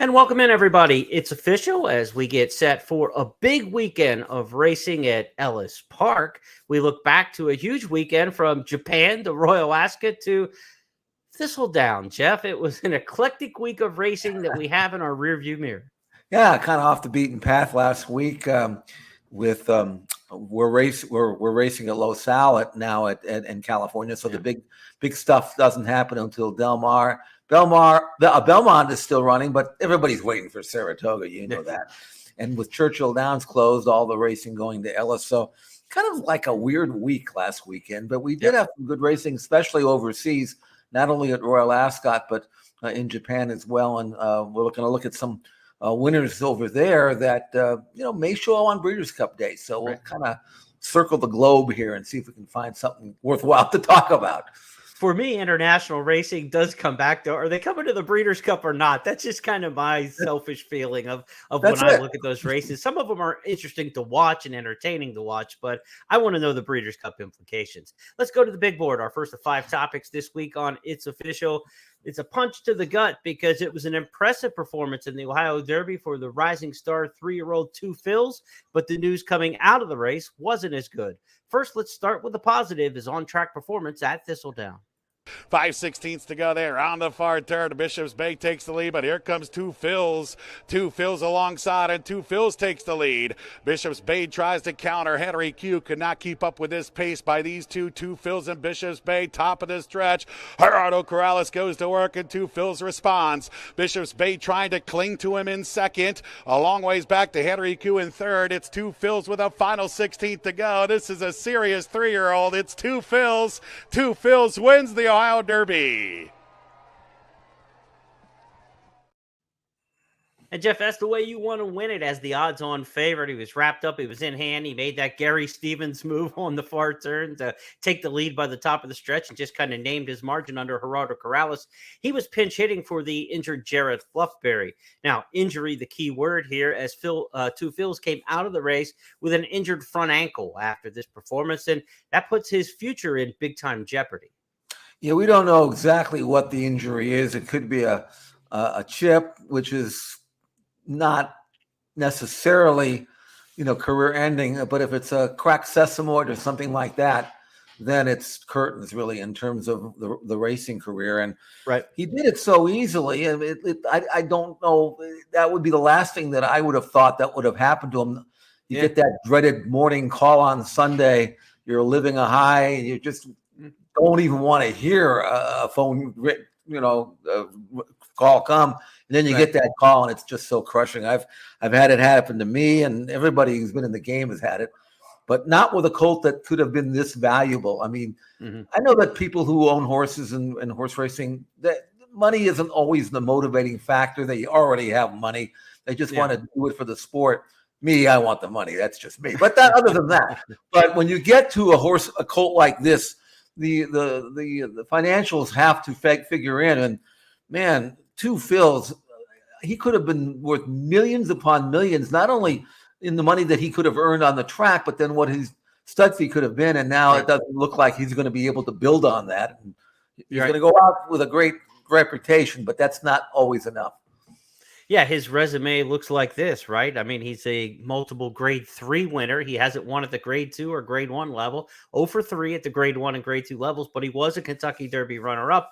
And welcome in, everybody. It's official as we get set for a big weekend of racing at Ellis Park. We look back to a huge weekend from Japan to Royal Ascot to Thistledown. Jeff, it was an eclectic week of racing that we have in our rearview mirror. Yeah, kind of off the beaten path last week. With we're racing at Los Al now in California, so the big stuff doesn't happen until Belmont is still running, but everybody's waiting for Saratoga. You know that. And with Churchill Downs closed, all the racing going to Ellis. So kind of like a weird week last weekend, but we did have some good racing, especially overseas, not only at Royal Ascot, but in Japan as well. And we're going to look at some winners over there that may show on Breeders' Cup Day. So we'll kind of circle the globe here and see if we can find something worthwhile to talk about. For me, international racing does come back to, are they coming to the Breeders' Cup or not? That's just kind of my selfish feeling of when I look at those races. Some of them are interesting to watch and entertaining to watch, but I want to know the Breeders' Cup implications. Let's go to the big board. Our first of 5 topics this week on It's Official. It's a punch to the gut because it was an impressive performance in the Ohio Derby for the rising star 3-year-old Two Fills, but the news coming out of the race wasn't as good. First, let's start with the positive, his on-track performance at Thistledown. 5/16 to go there on the far turn. Bishop's Bay takes the lead, but here comes Two Fills. Two Fills alongside, and Two Fills takes the lead. Bishop's Bay tries to counter. Henry Q could not keep up with this pace by these two. Two Fills and Bishop's Bay, top of the stretch. Gerardo Corrales goes to work, and Two Fills responds. Bishop's Bay trying to cling to him in second. A long ways back to Henry Q in third. It's Two Fills with a final 16th to go. This is a serious 3-year-old. It's Two Fills. Two Fills wins the Ohio Derby. And Jeff, that's the way you want to win it as the odds-on favorite. He was wrapped up. He was in hand. He made that Gary Stevens move on the far turn to take the lead by the top of the stretch and just kind of named his margin under Gerardo Corrales. He was pinch hitting for the injured Jared Fluffberry. Now, injury, the key word here, as Two Fills came out of the race with an injured front ankle after this performance, and that puts his future in big-time jeopardy. Yeah, we don't know exactly what the injury is. It could be a chip, which is not necessarily, career ending. But if it's a cracked sesamoid or something like that, then it's curtains really in terms of the racing career. And he did it so easily. I don't know. That would be the last thing that I would have thought that would have happened to him. You get that dreaded morning call on Sunday. You're living a high, and you just don't even want to hear a phone, call come, and then you get that call, and it's just so crushing. I've had it happen to me, and everybody who's been in the game has had it, but not with a colt that could have been this valuable. I mean, I know that people who own horses and horse racing, that money isn't always the motivating factor. They already have money; they just want to do it for the sport. Me, I want the money. That's just me. But other than that, but when you get to a colt like this, the financials have to figure in, and man, Two Fills, he could have been worth millions upon millions, not only in the money that he could have earned on the track, but then what his stud fee could have been. And now it doesn't look like he's going to be able to build on that. And he's going to go out with a great reputation, but that's not always enough. Yeah, his resume looks like this, right? I mean, he's a multiple grade 3 winner. He hasn't won at the grade 2 or grade 1 level. 0 for 3 at the grade 1 and grade 2 levels, but he was a Kentucky Derby runner-up.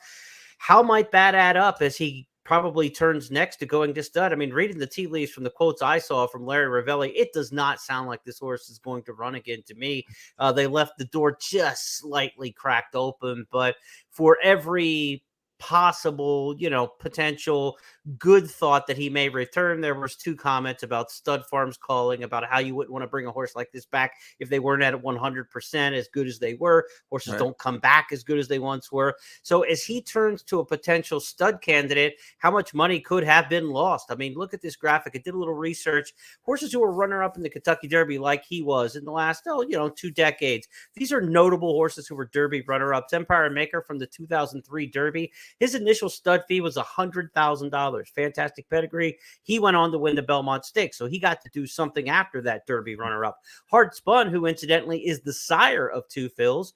How might that add up as he probably turns next to going to stud? I mean, reading the tea leaves from the quotes I saw from Larry Ravelli, it does not sound like this horse is going to run again to me. They left the door just slightly cracked open, but for every possible, potential good thought that he may return, there was 2 comments about stud farms calling about how you wouldn't want to bring a horse like this back if they weren't at 100% as good as they were. Horses don't come back as good as they once were. So as he turns to a potential stud candidate, how much money could have been lost? I mean, look at this graphic. I did a little research. Horses who were runner-up in the Kentucky Derby like he was in the last 2 decades. These are notable horses who were Derby runner-ups. Empire Maker from the 2003 Derby His initial stud fee was $100,000. Fantastic pedigree. He went on to win the Belmont Stakes, so he got to do something after that Derby runner-up. Hard Spun, who incidentally is the sire of Two Phils,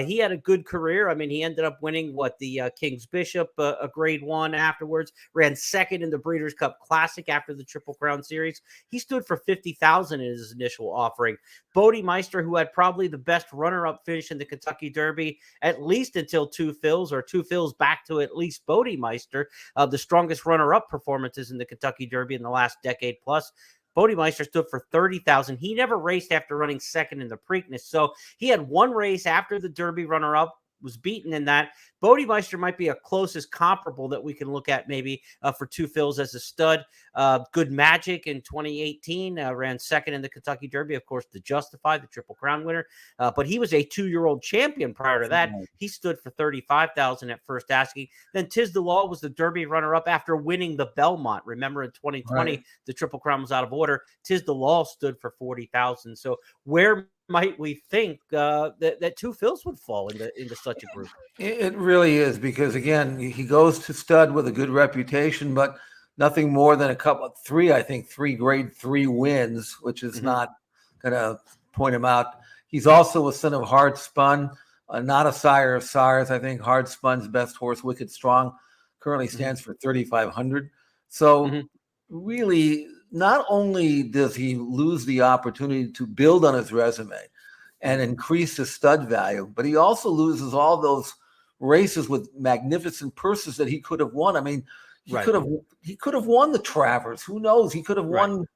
he had a good career. I mean, he ended up winning the King's Bishop, a grade 1 afterwards, ran second in the Breeders' Cup Classic after the Triple Crown Series. He stood for $50,000 in his initial offering. Bodemeister, who had probably the best runner-up finish in the Kentucky Derby, at least until Two Phils, or Two Phils back to at least Bodemeister, the strongest runner-up performances in the Kentucky Derby in the last decade plus. Bodemeister stood for $30,000. He never raced after running second in the Preakness. So he had one race after the Derby runner-up, was beaten in that. Bodemeister might be a closest comparable that we can look at maybe for Two Phils as a stud. Good Magic in 2018 ran second in the Kentucky Derby, of course, to Justify, the Triple Crown winner. But he was a 2-year-old champion prior to that. He stood for $35,000 at first asking. Then Tiz the Law was the Derby runner-up after winning the Belmont. Remember in 2020, the Triple Crown was out of order. Tiz the Law stood for $40,000. So where might we think that Two Phils would fall into such a group? It really is, because again, he goes to stud with a good reputation, but nothing more than three grade 3 wins, which is not going to point him out. He's also a son of Hard Spun, not a sire of sires. I think Hard Spun's best horse, Wicked Strong, currently stands for 3,500. So really, not only does he lose the opportunity to build on his resume and increase his stud value, but he also loses all those races with magnificent purses that he could have won. I mean, he could have won the Travers. Who knows? He could have won.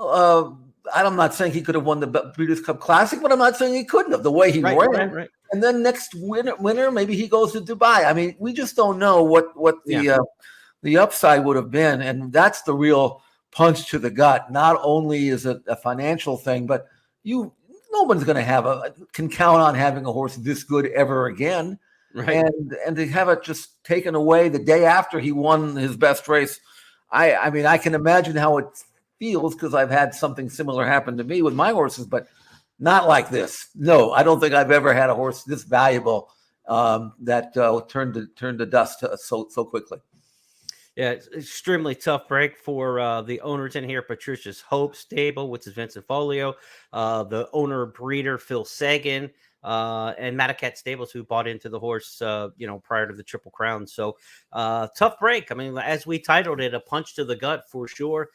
I'm not saying he could have won the Breeders' Cup Classic, but I'm not saying he couldn't have. The way he ran, and then next winter, maybe he goes to Dubai. I mean, we just don't know what the upside would have been, and that's the real punch to the gut. Not only is it a financial thing, but no one's going to can count on having a horse this good ever again. Right. And to have it just taken away the day after he won his best race. I mean, I can imagine how it feels, because I've had something similar happen to me with my horses, but not like this. No, I don't think I've ever had a horse this valuable that turned to dust so quickly. Yeah, it's extremely tough break for the owners in here. Patricia's Hope Stable, which is Vincent Folio, the owner breeder Phil Sagan, and Matacat Stables, who bought into the horse, prior to the Triple Crown. So tough break. I mean, as we titled it, a punch to the gut for sure.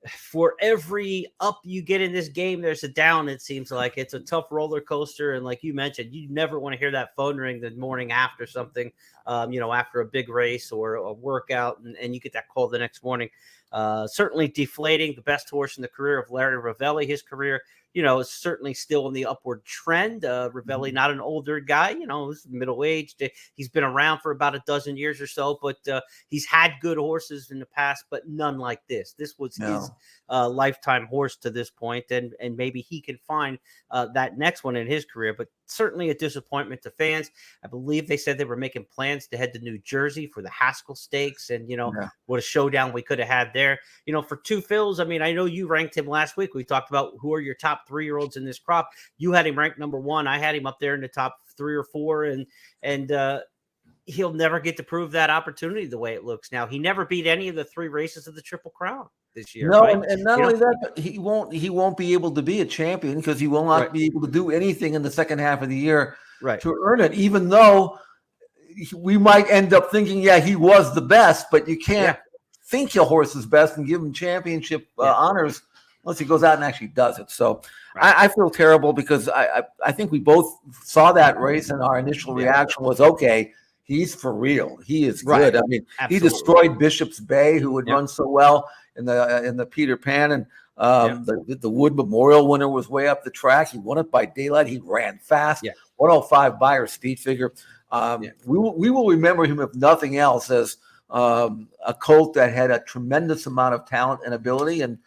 For every up you get in this game, there's a down. It seems like it's a tough roller coaster. And like you mentioned, you never want to hear that phone ring the morning after something, after a big race or a workout, and you get that call the next morning. Certainly deflating. The best horse in the career of Larry Ravelli. His career, is certainly still in the upward trend. Ravelli, not an older guy, he's middle-aged. He's been around for about a dozen years or so, but he's had good horses in the past, but none like this. This was his lifetime horse to this point, and maybe he can find that next one in his career, but certainly a disappointment to fans. I believe they said they were making plans to head to New Jersey for the Haskell Stakes, and what a showdown we could have had there. For Two Phils, I mean, I know you ranked him last week. We talked about who are your top 3-year-olds in this crop. You had him ranked number 1. I had him up there in the top 3 or 4, and he'll never get to prove that opportunity the way it looks now. He never beat any of the 3 races of the Triple Crown this year. No, right? and not only that, but he won't be able to be a champion, because he will not be able to do anything in the second half of the year to earn it, even though we might end up thinking, he was the best, but you can't think your horse is best and give him championship honors unless he goes out and actually does it. So I feel terrible, because I think we both saw that race, and our initial reaction was, okay, he's for real. He is good. I mean, he destroyed Bishop's Bay, who would run so well in the Peter Pan, and the Wood Memorial winner was way up the track. He won it by daylight. He ran fast. 105 Beyer speed figure. We will remember him, if nothing else, as a colt that had a tremendous amount of talent and ability, and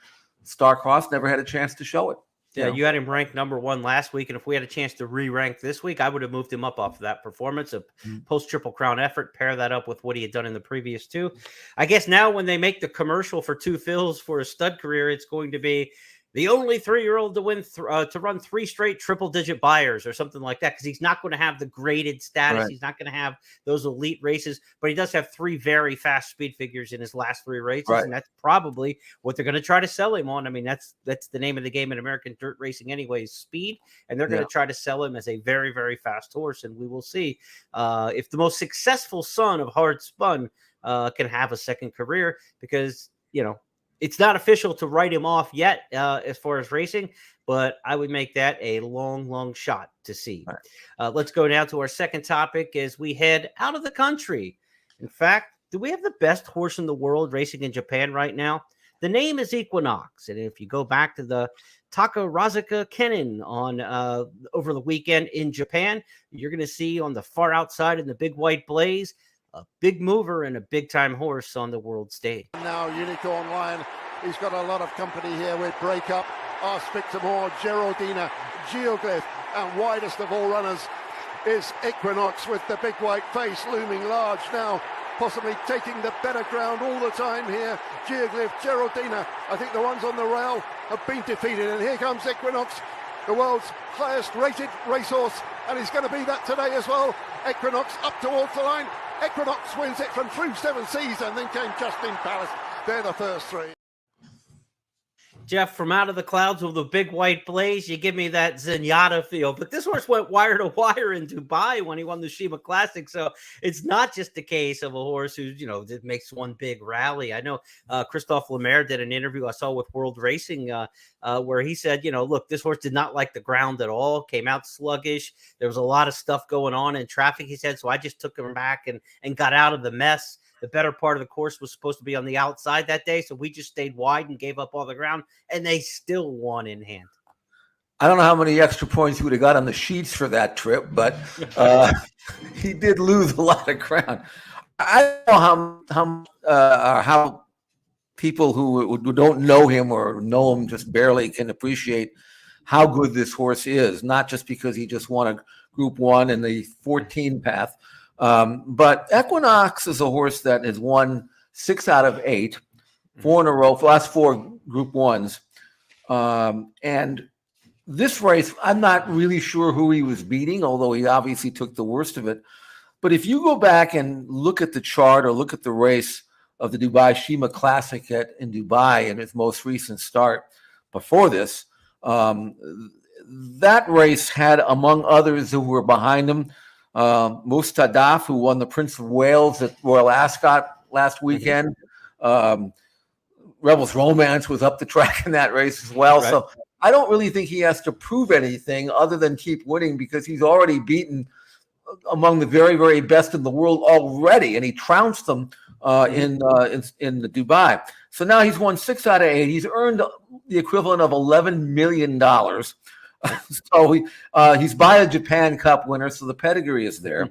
Starcross never had a chance to show it. Yeah, you had him ranked number 1 last week, and if we had a chance to re-rank this week, I would have moved him up off of that performance, a post-Triple Crown effort, pair that up with what he had done in the previous 2. I guess now when they make the commercial for Two Phils for a stud career, it's going to be, the only 3-year-old to win to run 3 straight triple-digit buyers or something like that, because he's not going to have the graded status. Right. He's not going to have those elite races, but he does have 3 very fast speed figures in his last 3 races, Right. and that's probably what they're going to try to sell him on. I mean, that's the name of the game in American dirt racing anyway, is speed, and they're going to try to sell him as a very, very fast horse, and we will see if the most successful son of Hard Spun can have a second career, because, it's not official to write him off yet as far as racing, but I would make that a long, long shot to see. Right. Let's go now to our second topic as we head out of the country. In fact, do we have the best horse in the world racing in Japan right now? The name is Equinox, and if you go back to the Takarazuka Kenin on over the weekend in Japan, you're going to see on the far outside in the big white blaze a big mover and a big-time horse on the world stage. Now Unicorn Lion, he's got a lot of company here with Breakup, Aspect More, Geraldina, Geoglyph, and widest of all runners is Equinox with the big white face looming large now, possibly taking the better ground all the time here. Geoglyph, Geraldina, I think the ones on the rail have been defeated, and here comes Equinox, the world's highest rated racehorse, and he's going to be that today as well. Equinox up towards the line. Equinox wins it from Through Seven Seas, and then came Justin Palace. They're the first 3. Jeff, from out of the clouds with the big white blaze, you give me that Zenyatta feel. But this horse went wire to wire in Dubai when he won the Shima Classic. So it's not just a case of a horse who, that makes one big rally. I know Christophe Lemaire did an interview I saw with World Racing where he said, look, this horse did not like the ground at all, came out sluggish. There was a lot of stuff going on in traffic, he said. So I just took him back and got out of the mess. The better part of the course was supposed to be on the outside that day, so we just stayed wide and gave up all the ground, and they still won in hand. I don't know how many extra points he would have got on the sheets for that trip, but he did lose a lot of ground. I don't know how people who don't know him or know him just barely can appreciate how good this horse is, not just because he just won a Group 1 in the 14 path. But Equinox is a horse that has won 6 out of 8, 4 in a row, last 4 Group 1s. And this race, I'm not really sure who he was beating, although he obviously took the worst of it. But if you go back and look at the chart or look at the race of the Dubai Shima Classic in Dubai in its most recent start before this, that race had, among others who were behind him, Mustadaf, who won the Prince of Wales at Royal Ascot last weekend. Rebels Romance was up the track in that race as well. Right. So I don't really think he has to prove anything other than keep winning, because he's already beaten among the very, very best in the world already, and he trounced them in the Dubai. So now he's won 6 out of 8. He's earned the equivalent of $11 million. So he's by a Japan Cup winner, so the pedigree is there.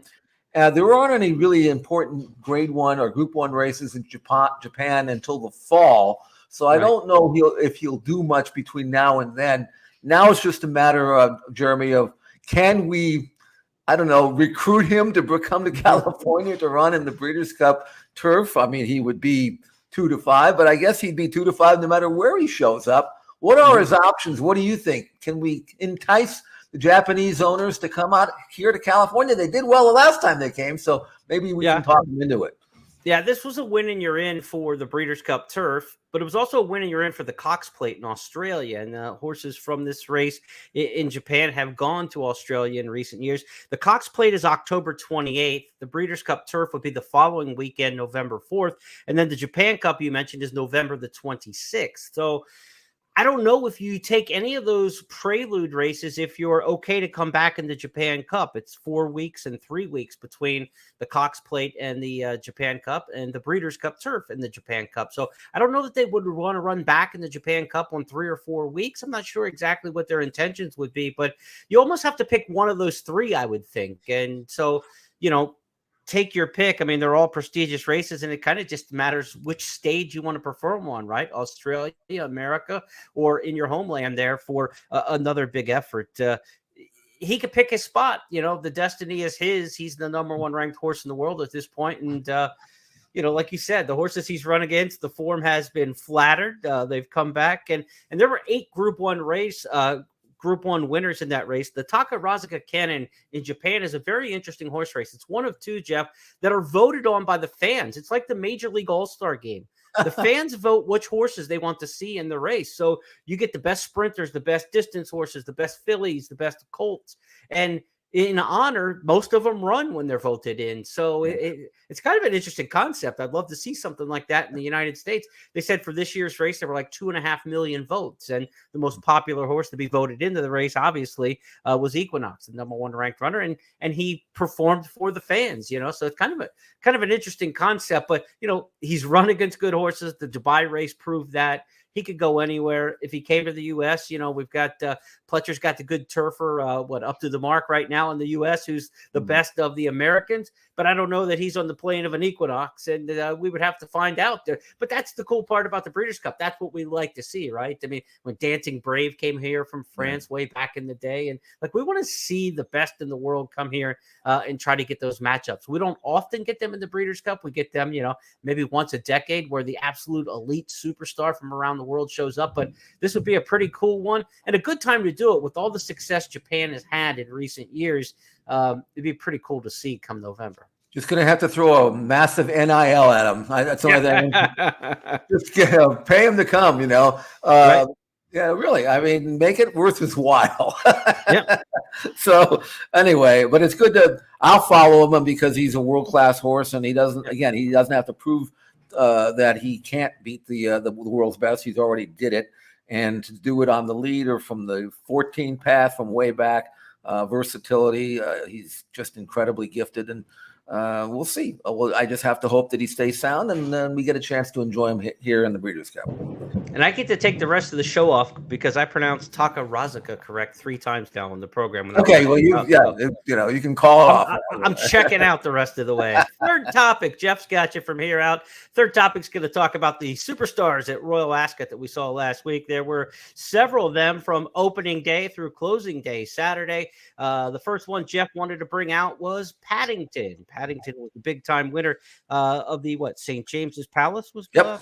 There aren't any really important Grade 1 or Group 1 races in Japan until the fall, so I don't know if he'll do much between now and then. Now it's just a matter of, Jeremy, of can we, recruit him to come to California to run in the Breeders' Cup turf? I mean, he would be 2 to 5, but I guess he'd be 2 to 5 no matter where he shows up. What are his options? What do you think? Can we entice the Japanese owners to come out here to California? They did well the last time they came, so maybe we can talk them into it. Yeah, this was a win and you're in for the Breeders' Cup turf, but it was also a win and you're in for the Cox Plate in Australia. And horses from this race in Japan have gone to Australia in recent years. The Cox Plate is October 28th. The Breeders' Cup turf would be the following weekend, November 4th. And then the Japan Cup you mentioned is November the 26th. So I don't know if you take any of those prelude races if you're okay to come back in the Japan Cup. It's 4 weeks and 3 weeks between the Cox Plate and the Japan Cup and the Breeders' Cup turf in the Japan Cup. So I don't know that they would want to run back in the Japan Cup on 3 or 4 weeks. I'm not sure exactly what their intentions would be, but you almost have to pick one of those 3, I would think. And so, take your pick. I mean, they're all prestigious races, and it kind of just matters which stage you want to perform on, right? Australia, America, or in your homeland there for another big effort. He could pick his spot. The destiny is his. He's the number 1 ranked horse in the world at this point, and like you said, the horses he's run against, the form has been flattered. They've come back, and there were 8 Group 1 winners in that race. The Takarazuka Cannon in Japan is a very interesting horse race. It's one of 2, Jeff, that are voted on by the fans. It's like the Major League All-Star game. The fans vote which horses they want to see in the race. So you get the best sprinters, the best distance horses, the best fillies, the best colts. And in honor, most of them run when they're voted in. So it's kind of an interesting concept. I'd love to see something like that in the United States. They said for this year's race, there were like 2.5 million votes. And the most popular horse to be voted into the race, obviously, was Equinox, the number 1 ranked runner. And he performed for the fans, so it's kind of an interesting concept. But, he's run against good horses. The Dubai race proved that. He could go anywhere. If he came to the U.S., we've got Pletcher's got the good turfer, up to the mark right now in the U.S., who's the best of the Americans. But I don't know that he's on the plane of an Equinox, and we would have to find out there. But that's the cool part about the Breeders' Cup. That's what we like to see, right? I mean, when Dancing Brave came here from France way back in the day, and we want to see the best in the world come here and try to get those matchups. We don't often get them in the Breeders' Cup. We get them, maybe once a decade where the absolute elite superstar from around the world shows up. But this would be a pretty cool one and a good time to do it with all the success Japan has had in recent years. It'd be pretty cool to see come November. Just going to have to throw a massive NIL at him. That's only that. Just pay him to come, Right. Yeah, really. I mean, make it worth his while. Yeah. So anyway, but it's good I'll follow him because he's a world-class horse, and he doesn't have to prove that he can't beat the world's best. He's already did it. And to do it on the lead or from the 14 path from way back, versatility, he's just incredibly gifted, and we'll see. I just have to hope that he stays sound, and then we get a chance to enjoy him here in the Breeders' Cup. And I get to take the rest of the show off because I pronounced Takarazuka correct 3 times now in the program. Okay, well, you can call off. I'm checking out the rest of the way. Third topic, Jeff's got you from here out. Third topic's going to talk about the superstars at Royal Ascot that we saw last week. There were several of them from opening day through closing day Saturday. The first one Jeff wanted to bring out was Paddington. Paddington was the big-time winner of the St. James's Palace was Paddington,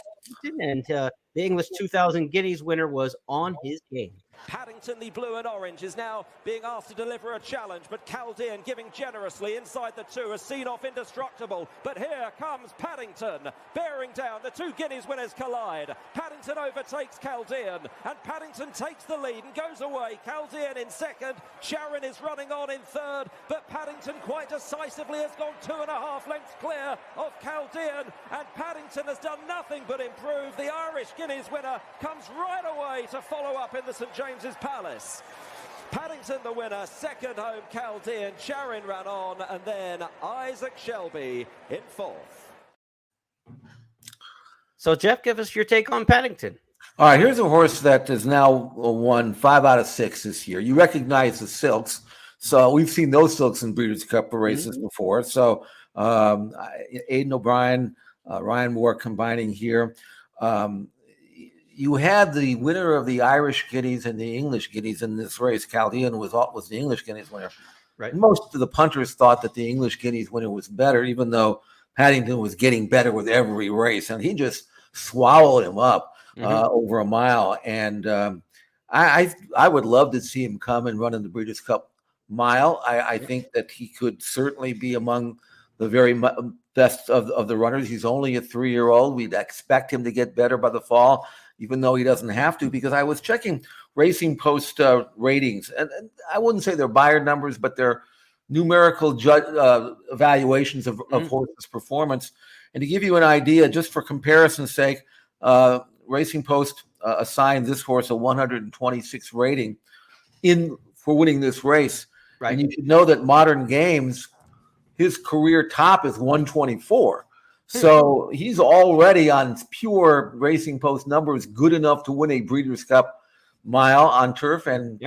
and the English 2000 Guineas winner was on his game. Paddington, the blue and orange, is now being asked to deliver a challenge, but Chaldean giving generously inside the 2 has seen off Indestructible. But here comes Paddington, bearing down. The 2 Guineas winners collide. Paddington overtakes Chaldean, and Paddington takes the lead and goes away. Chaldean in second, Sharon is running on in third, but Paddington quite decisively has gone 2.5 lengths clear of Chaldean, and Paddington has done nothing but improve. The Irish Guineas winner comes right away to follow up in the St. James's Palace. Paddington the winner, second home Chaldean, Sharon ran on, and then Isaac Shelby in 4th. So Jeff, give us your take on Paddington. All right, here's a horse that has now won 5 out of 6 this year. You recognize the silks. So we've seen those silks in Breeders' Cup races before. So Aidan O'Brien, Ryan Moore combining here. You had the winner of the Irish Guineas and the English Guineas in this race. Chaldean was the English Guineas winner. Right. Most of the punters thought that the English Guineas winner was better, even though Paddington was getting better with every race, and he just swallowed him up over a mile. And I would love to see him come and run in the Breeders' Cup Mile. I think that he could certainly be among the very best of the runners. He's only a 3-year-old. We'd expect him to get better by the fall, even though he doesn't have to, because I was checking Racing Post ratings, and I wouldn't say they're buyer numbers, but they're numerical evaluations of horses' performance. And to give you an idea, just for comparison's sake, Racing Post assigned this horse a 126 rating for winning this race. Right. And you should know that Modern Games, his career top is 124. So he's already on pure Racing Post numbers, good enough to win a Breeders' Cup Mile on turf, and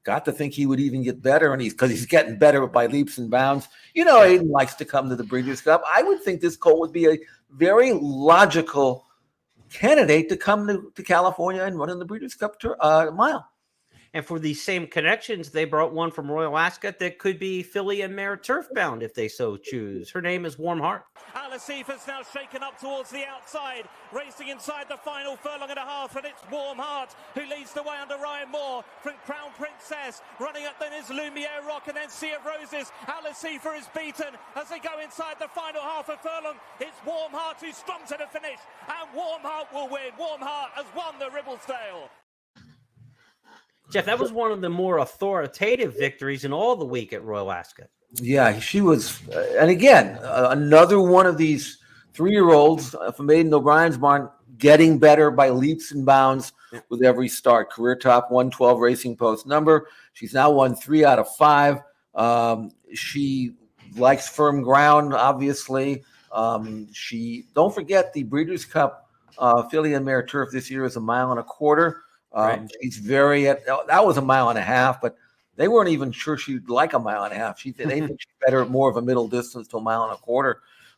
got to think he would even get better, and because he's getting better by leaps and bounds. Aidan likes to come to the Breeders' Cup. I would think this colt would be a very logical candidate to come to California and run in the Breeders' Cup Mile. And for these same connections, they brought one from Royal Ascot that could be filly and mare turf bound if they so choose. Her name is Warm Heart. Alasifa's now shaken up towards the outside, racing inside the final furlong and a half, and it's Warm Heart who leads the way under Ryan Moore from Crown Princess. Running up then is Lumiere Rock and then Sea of Roses. Alasifa is beaten as they go inside the final half of furlong. It's Warm Heart who's strong to the finish, and Warm Heart will win. Warm Heart has won the Ribblesdale. Jeff, that was one of the more authoritative victories in all the week at Royal Ascot. Yeah, she was, and again, another one of these 3-year-olds from Maiden O'Brien's barn getting better by leaps and bounds with every start. Career top 112 Racing Post number. She's now won 3 out of 5. She likes firm ground, obviously. Don't forget the Breeders' Cup filly and mare turf this year is 1.25 miles. Right. She's that was 1.5 miles, but they weren't even sure she'd like 1.5 miles. They think she's better at more of a middle distance to 1.25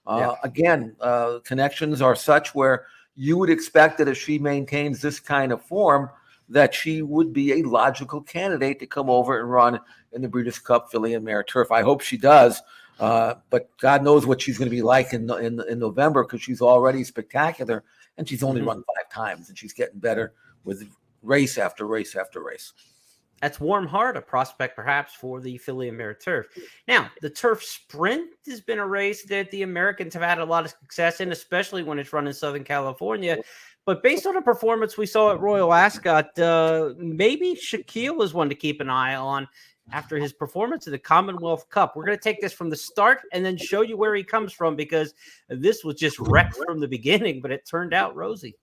miles. Again, connections are such where you would expect that if she maintains this kind of form, that she would be a logical candidate to come over and run in the Breeders' Cup filly and mare turf. I hope she does, but God knows what she's going to be like in November, because she's already spectacular, and she's only run 5 times, and she's getting better with race after race after race. That's Warm Heart, a prospect perhaps for the filly and mare turf. Now, the turf sprint has been a race that the Americans have had a lot of success in, especially when it's run in Southern California. But based on the performance we saw at Royal Ascot, maybe Shaquille is one to keep an eye on after his performance in the Commonwealth Cup. We're going to take this from the start and then show you where he comes from, because this was just wrecked from the beginning, but it turned out rosy.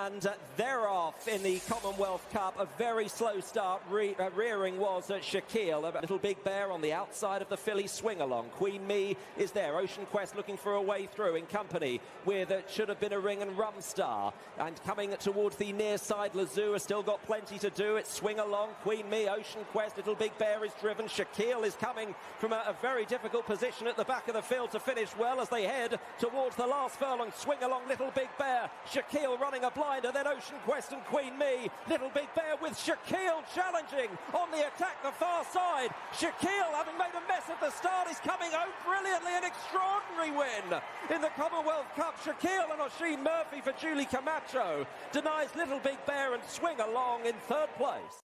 And they're off in the Commonwealth Cup. A very slow start. Rearing was Shaquille. A little Big Bear on the outside of the filly swing along. Queen Me is there. Ocean Quest looking for a way through in company with Should Have Been a Ring and Rum Star. And coming towards the near side, Lazoo has still got plenty to do. It's swing along. Queen Me, Ocean Quest, Little Big Bear is driven. Shaquille is coming from a very difficult position at the back of the field to finish well as they head towards the last furlong. Swing along, Little Big Bear. Shaquille running a blind. And then Ocean Quest and Queen Me. Little Big Bear with Shaquille challenging on the attack, the far side. Shaquille, having made a mess at the start, is coming out brilliantly. An extraordinary win in the Commonwealth Cup. Shaquille and Oisin Murphy for Julie Camacho denies Little Big Bear and Swing Along in 3rd place.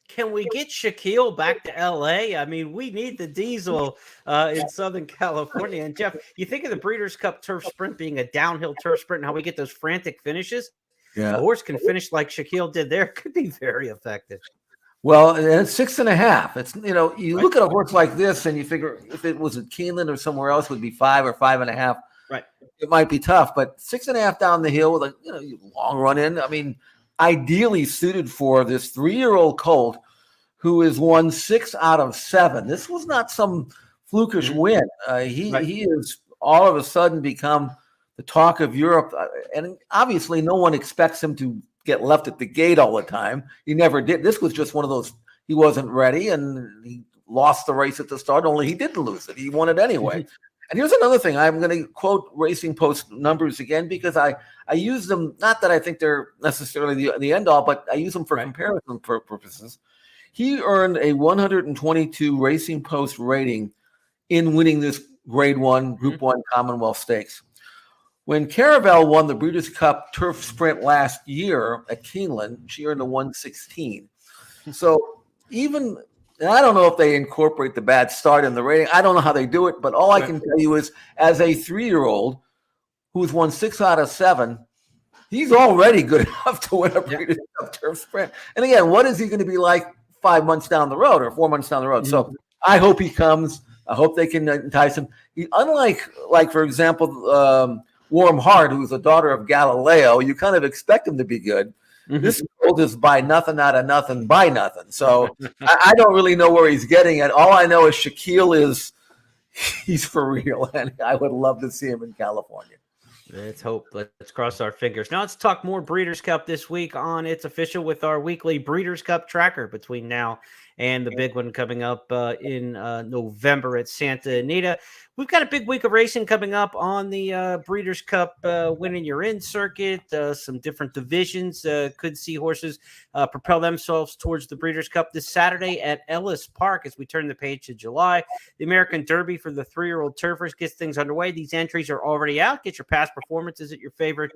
Can we get Shaquille back to L.A.? I mean, we need the diesel in Southern California. And, Jeff, you think of the Breeders' Cup turf sprint being a downhill turf sprint and how we get those frantic finishes? Yeah. A horse can finish like Shaquille did there. Could be very effective. Well, and it's 6.5. It's, you look at a horse like this and you figure if it was at Keeneland or somewhere else, it would be 5 or 5.5. Right. It might be tough, but 6.5 down the hill with a long run in. I mean, ideally suited for this 3-year-old colt who has won 6 out of 7. This was not some flukish win. He has all of a sudden become the talk of Europe. And obviously no one expects him to get left at the gate all the time. He never did. This was just one of those, he wasn't ready and he lost the race at the start, only he didn't lose it. He won it anyway. And here's another thing. I'm going to quote Racing Post numbers again because I use them, not that I think they're necessarily the end all, but I use them for comparison purposes. He earned a 122 Racing Post rating in winning this Grade 1, Group 1 Commonwealth Stakes. When Caravel won the Breeders' Cup Turf Sprint last year at Keeneland, she earned a 116. So even, and I don't know if they incorporate the bad start in the rating. I don't know how they do it, but all I can tell you is as a 3-year-old who's won 6 out of 7, he's already good enough to win a Breeders' Cup Turf Sprint. And again, what is he going to be like 5 months down the road or 4 months down the road? So I hope he comes. I hope they can entice him. Unlike, for example, Warm Heart, who's a daughter of Galileo, you kind of expect him to be good. This colt is by nothing out of nothing by nothing. So I don't really know where he's getting it. All I know is Shaquille he's for real, and I would love to see him in California. Let's hope. Let's cross our fingers. Now let's talk more Breeders' Cup this week on It's Official with our weekly Breeders' Cup tracker between now and the big one coming up in November at Santa Anita. We've got a big week of racing coming up on the Breeders' Cup Winning Your In circuit. Some different divisions could see horses propel themselves towards the Breeders' Cup this Saturday at Ellis Park as we turn the page to July. The American Derby for the 3-year-old turfers gets things underway. These entries are already out. Get your past performances at your favorite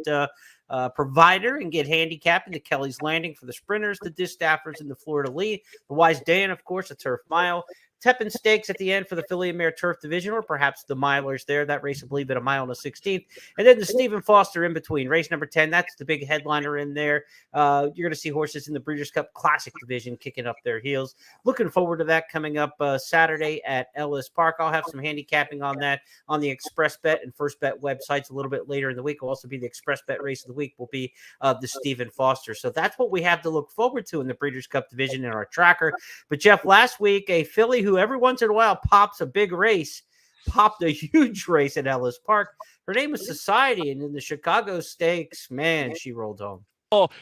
provider and get handicapping the Kelly's Landing for the sprinters, the Distaffers, and the Florida Lee. The Wise Dan, of course, a turf mile. Tepin Stakes at the end for the Filly and Mare Turf Division, or perhaps the milers there. That race, I believe, at a mile and a 16th. And then the Stephen Foster in between. Race number 10, that's the big headliner in there. You're going to see horses in the Breeders' Cup Classic Division kicking up their heels. Looking forward to that coming up Saturday at Ellis Park. I'll have some handicapping on that on the Express Bet and First Bet websites a little bit later in the week. Will also be the Express Bet race of the week will be the Stephen Foster. So that's what we have to look forward to in the Breeders' Cup Division in our tracker. But, Jeff, last week, a filly who every once in a while pops a big race, popped a huge race at Ellis Park. Her name is Society, and in the Chicago Stakes, man, she rolled home.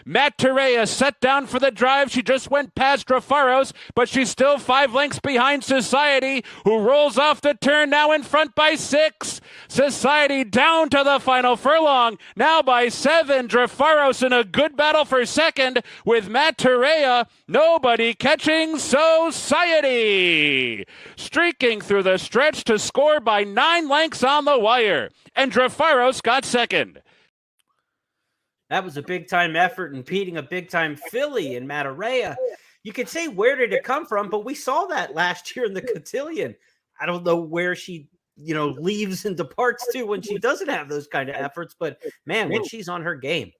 Matt Terea set down for the drive. She just went past Drafaros, but she's still 5 lengths behind Society, who rolls off the turn, now in front by 6. Society down to the final furlong, now by 7. Drafaros in a good battle for second with Matt Terea. Nobody catching Society. Streaking through the stretch to score by 9 lengths on the wire. And Drafaros got second. That was a big-time effort and beating a big-time filly in Matarea. You could say, where did it come from? But we saw that last year in the Cotillion. I don't know where she, leaves and departs to when she doesn't have those kind of efforts. But, man, when she's on her game.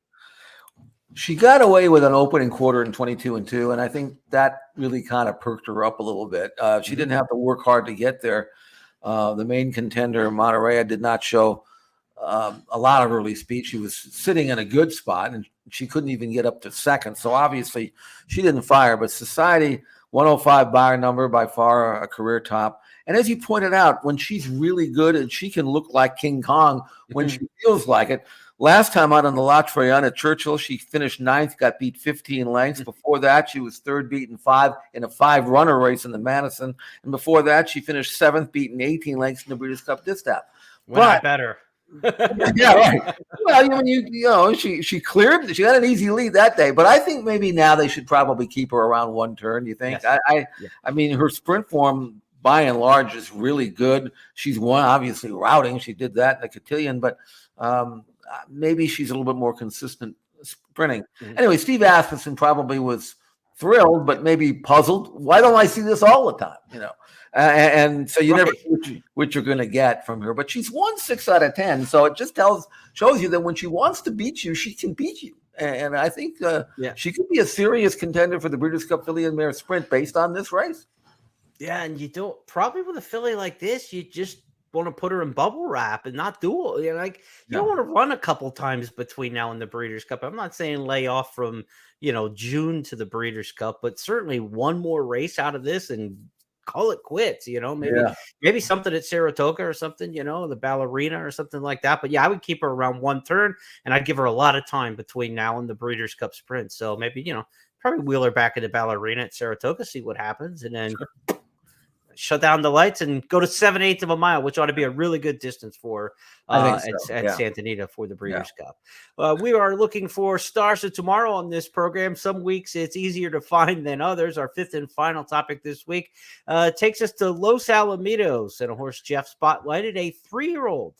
She got away with an opening quarter in 22-2, and I think that really kind of perked her up a little bit. She didn't have to work hard to get there. The main contender, Monterey, did not show a lot of early speed. She was sitting in a good spot, and she couldn't even get up to second. So obviously she didn't fire. But Society, 105 buyer number, by far a career top. And as you pointed out, when she's really good, and she can look like King Kong when she feels like it. Last time out on the La Troyenne at Churchill, she finished 9th, got beat 15 lengths. Before that, she was 3rd, beaten 5 in a 5-runner race in the Madison. And before that, she finished 7th, beaten 18 lengths in the Breeders' Cup Distaff. But better. Yeah, right. Well, she cleared. She got an easy lead that day, but I think maybe now they should probably keep her around 1 turn. You think? Yes. I mean, her sprint form by and large is really good. She's won, obviously, routing. She did that in the Cotillion, but maybe she's a little bit more consistent sprinting. Anyway, Steve Asmussen probably was thrilled, but maybe puzzled. Why don't I see this all the time? And so you never see what you're going to get from her. But she's won 6 out of 10, so it just shows you that when she wants to beat you, she can beat you. And I think she could be a serious contender for the Breeders' Cup Filly and Mare Sprint based on this race. Yeah, and you don't probably with a filly like this, you just want to put her in bubble wrap and not do it. You don't want to run a couple times between now and the Breeders' Cup. I'm not saying lay off from June to the Breeders' Cup, but certainly one more race out of this and call it quits. Maybe something at Saratoga or something, the Ballerina or something like that. But yeah, I would keep her around 1 turn, and I'd give her a lot of time between now and the Breeders' Cup Sprint. So maybe probably wheel her back at the Ballerina at Saratoga, see what happens, and then shut down the lights and go to 7/8 of a mile, which ought to be a really good distance for at Santa Anita for the Breeders' Cup. We are looking for stars of tomorrow on this program. Some weeks it's easier to find than others. Our 5th and final topic this week takes us to Los Alamitos and a horse Jeff spotlighted, a 3-year-old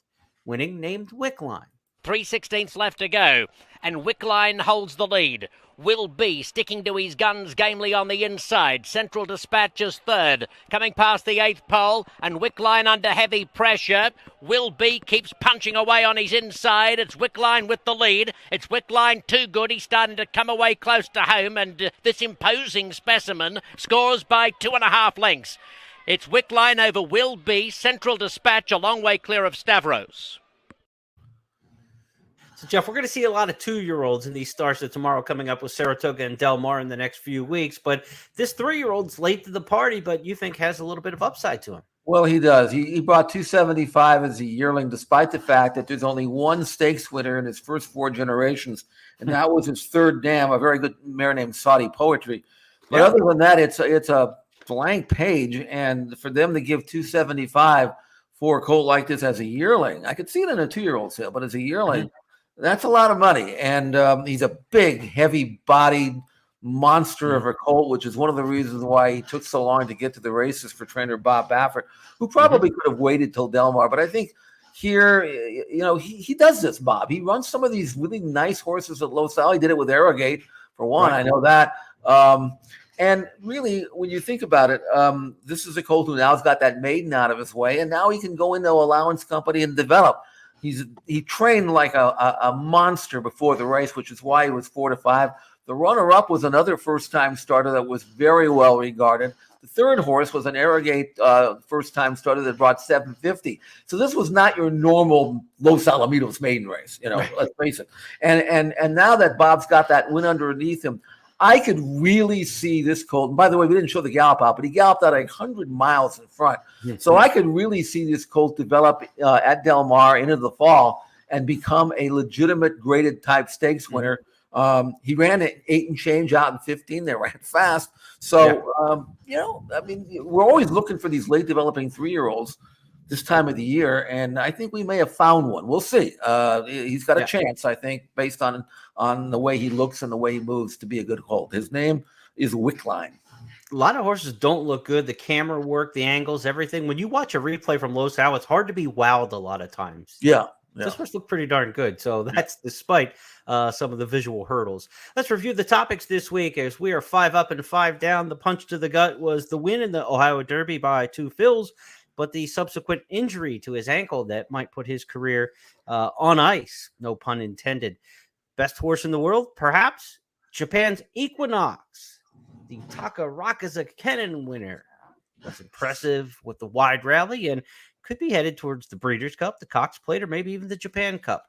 winning named Wickline. 3/16 left to go, and Wickline holds the lead. Will be sticking to his guns gamely on the inside. Central Dispatch is 3rd, coming past the 8th pole, and Wickline under heavy pressure. Will be keeps punching away on his inside. It's Wickline with the lead. It's Wickline too good. He's starting to come away close to home, and this imposing specimen scores by 2.5 lengths. It's Wickline over Will Be. Central Dispatch a long way clear of Stavros. So, Jeff, we're going to see a lot of 2-year-olds in these stars of tomorrow coming up with Saratoga and Del Mar in the next few weeks. But this 3-year-old's late to the party, but you think has a little bit of upside to him. Well, he does. He brought 275 as a yearling, despite the fact that there's only 1 stakes winner in his first 4 generations. And that was his 3rd dam, a very good mare named Saudi Poetry. But other than that, it's a blank page, and for them to give 275 for a colt like this as a yearling, I could see it in a 2-year-old sale, but as a yearling, that's a lot of money. And he's a big, heavy-bodied monster of a colt, which is one of the reasons why he took so long to get to the races for trainer Bob Baffert, who probably could have waited till Del Mar. But I think here, he does this, Bob. He runs some of these really nice horses at Los Al. He did it with Arrogate, for one. I know that. And really, when you think about it, this is a colt who now's got that maiden out of his way, and now he can go into allowance company and develop. He trained like a monster before the race, which is why he was 4-5. The runner-up was another first-time starter that was very well regarded. The third horse was an Arrogate first-time starter that brought 750. So this was not your normal Los Alamitos maiden race, let's face it. And now that Bob's got that win underneath him, I could really see this colt. And by the way, we didn't show the gallop out, but he galloped out 100 miles in front. So I could really see this colt develop at Del Mar into the fall and become a legitimate graded type stakes winner. He ran at 8 and change out in 15. They ran fast. So, we're always looking for these late developing 3-year-olds this time of the year. And I think we may have found one. We'll see. He's got a chance, I think, based on the way he looks and the way he moves to be a good colt. His name is Wickline. A lot of horses don't look good. The camera work, the angles, everything. When you watch a replay from Los Al, it's hard to be wowed a lot of times. Yeah. This horse looked pretty darn good. So that's despite some of the visual hurdles. Let's review the topics this week as we are 5 up and 5 down. The punch to the gut was the win in the Ohio Derby by 2 fills, but the subsequent injury to his ankle that might put his career on ice. No pun intended. Best horse in the world, perhaps? Japan's Equinox, the Takarakaza Kennen winner. That's impressive with the wide rally and could be headed towards the Breeders' Cup, the Cox Plate, or maybe even the Japan Cup.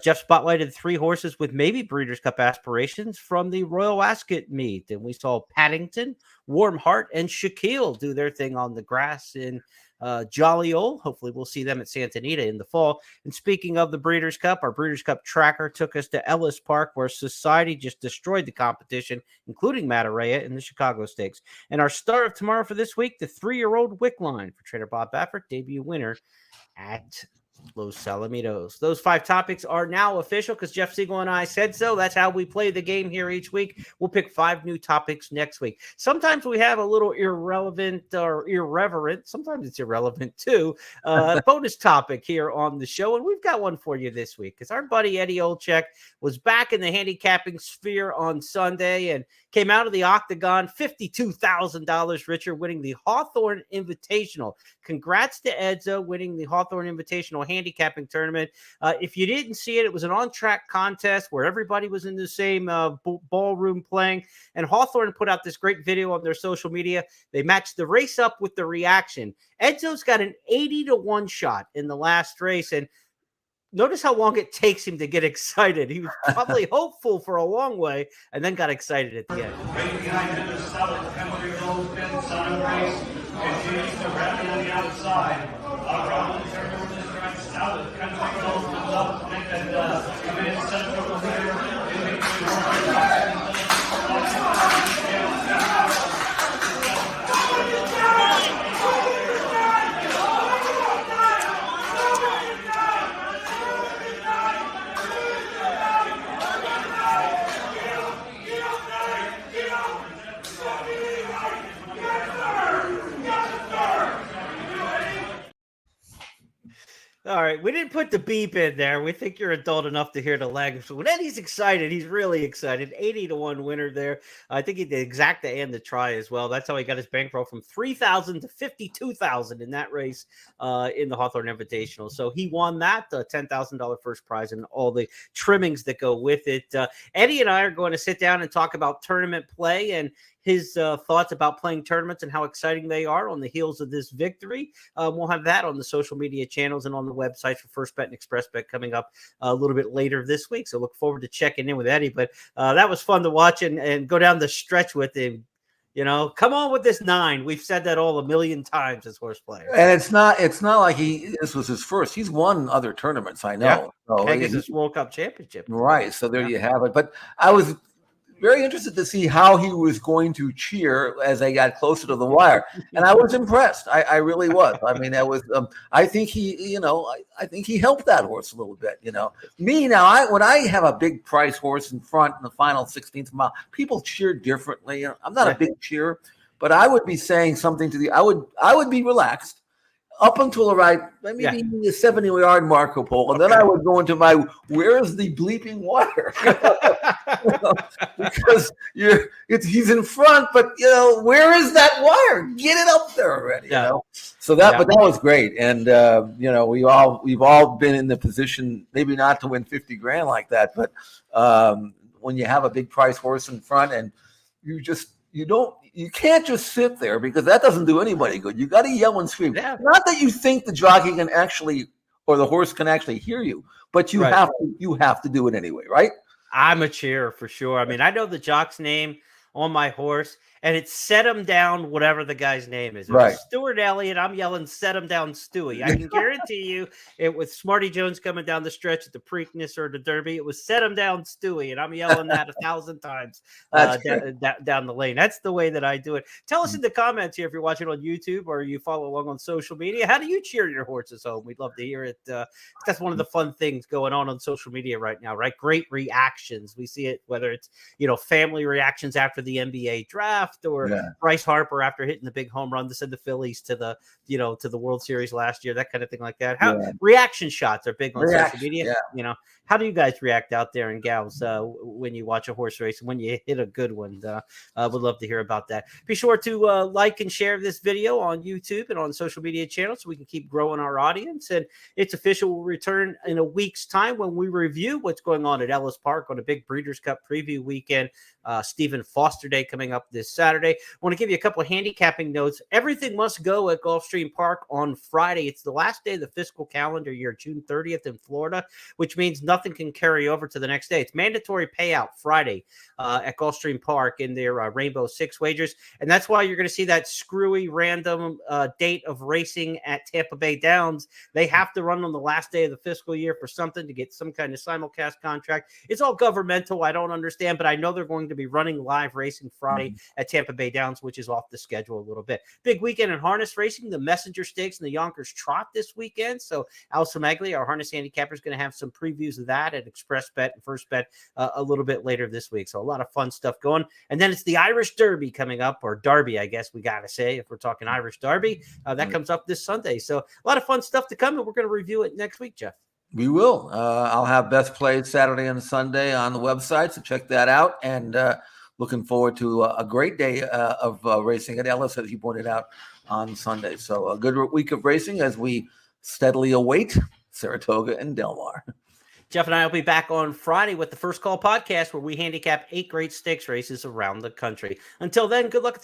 Jeff spotlighted 3 horses with maybe Breeders' Cup aspirations from the Royal Ascot meet. And we saw Paddington, Warm Heart, and Shaquille do their thing on the grass in Jolly Old. Hopefully we'll see them at Santa Anita in the fall. And speaking of the Breeders' Cup, our Breeders' Cup tracker took us to Ellis Park, where Society just destroyed the competition, including Matarea in the Chicago Stakes. And our star of tomorrow for this week, the 3-year-old Wickline for trainer Bob Baffert, debut winner at Los Alamitos. Those 5 topics are now official because Jeff Siegel and I said so. That's how we play the game here each week. We'll pick 5 new topics next week. Sometimes we have a little irrelevant or irreverent. Sometimes it's irrelevant too. Bonus topic here on the show. And we've got one for you this week because our buddy Eddie Olczyk was back in the handicapping sphere on Sunday and came out of the octagon $52,000 richer, winning the Hawthorne Invitational. Congrats to Edzo winning the Hawthorne Invitational handicapping tournament. If you didn't see it, it was an on-track contest where everybody was in the same ballroom playing, and Hawthorne put out this great video on their social media. They matched the race up with the reaction. Edzo's got an 80-1 shot in the last race, and notice how long it takes him to get excited. He was probably hopeful for a long way and then got excited at the end. Right behind him is solid country gold pin sun race. Continues to rally on the outside. Robin Turner with his right solid country gold comes up to make that come in central here. All right, we didn't put the beep in there. We think you're adult enough to hear the language. So when Eddie's excited, he's really excited. 80-1 winner there. I think he did exact and the try as well. That's how he got his bankroll from $3,000 to $52,000 in that race in the Hawthorne Invitational. So he won that $10,000 first prize and all the trimmings that go with it. Eddie and I are going to sit down and talk about tournament play and his thoughts about playing tournaments and how exciting they are on the heels of this victory. We'll have that on the social media channels and on the websites for First Bet and Express Bet coming up a little bit later this week. So look forward to checking in with Eddie. But that was fun to watch and go down the stretch with him. You know, come on with this 9. We've said that all a million times as horse players. And it's not like this was his first. He's won other tournaments, I know. Yeah. Pegasus World Cup Championship. Right. So there you have it. But very interested to see how he was going to cheer as they got closer to the wire, and I was impressed. I really was. I mean, that was. I think he, I think he helped that horse a little bit. Me now, when I have a big price horse in front in the final 16th mile, people cheer differently. I'm not a big cheerer, but I would be saying something to I would be relaxed up until maybe the 70-yard marker pole, and then I would go into my where's the bleeping wire? Because he's in front, but where is that wire? Get it up there already. So but that was great, and we've all been in the position, maybe not to win 50 grand like that, but when you have a big price horse in front and you can't just sit there, because that doesn't do anybody good. You got to yell and scream. Yeah. Not that you think the jockey can or the horse can actually hear you, but you have to do it anyway, right? I'm a cheerer for sure. I mean, I know the jock's name on my horse, and it's set him down, whatever the guy's name is. If it's Stuart Elliott, I'm yelling, set him down, Stewie. I can guarantee you with Smarty Jones coming down the stretch at the Preakness or the Derby, it was set him down, Stewie, and I'm yelling that 1,000 times down the lane. That's the way that I do it. Tell us in the comments here if you're watching on YouTube or you follow along on social media. How do you cheer your horses home? We'd love to hear it. That's one of the fun things going on social media right now, right? Great reactions. We see it, whether it's family reactions after the NBA draft, or Bryce Harper after hitting the big home run to send the Phillies to the to the World Series last year, that kind of thing like that. Reaction shots are big on social media. How do you guys react out there and gals when you watch a horse race and when you hit a good one? Would love to hear about that. Be sure to like and share this video on YouTube and on social media channels so we can keep growing our audience. And It's Official will return in a week's time when we review what's going on at Ellis Park on a big Breeders' Cup preview weekend. Stephen Foster Day coming up this Saturday. I want to give you a couple of handicapping notes. Everything must go at Gulfstream Park on Friday. It's the last day of the fiscal calendar year, June 30th in Florida, which means nothing can carry over to the next day. It's mandatory payout Friday at Gulfstream Park in their Rainbow Six wagers. And that's why you're going to see that screwy random date of racing at Tampa Bay Downs. They have to run on the last day of the fiscal year for something to get some kind of simulcast contract. It's all governmental. I don't understand, but I know they're going to be running live racing Friday at Tampa Bay Downs, which is off the schedule a little bit. Big weekend in harness racing, the Messenger Stakes and the Yonkers Trot this weekend. So Alsa Magli, our harness handicapper, is going to have some previews of that at Express Bet and First Bet a little bit later this week. So a lot of fun stuff going. And then it's the Irish Derby coming up, or Derby, I guess we got to say, if we're talking Irish Derby. That comes up this Sunday. So a lot of fun stuff to come, and we're going to review it next week, Jeff. We will. I'll have best plays Saturday and Sunday on the website, so check that out. And looking forward to a great day of racing at Ellis, as you pointed out, on Sunday. So a good week of racing as we steadily await Saratoga and Del Mar. Jeff and I will be back on Friday with the First Call podcast, where we handicap 8 great stakes races around the country. Until then, good luck.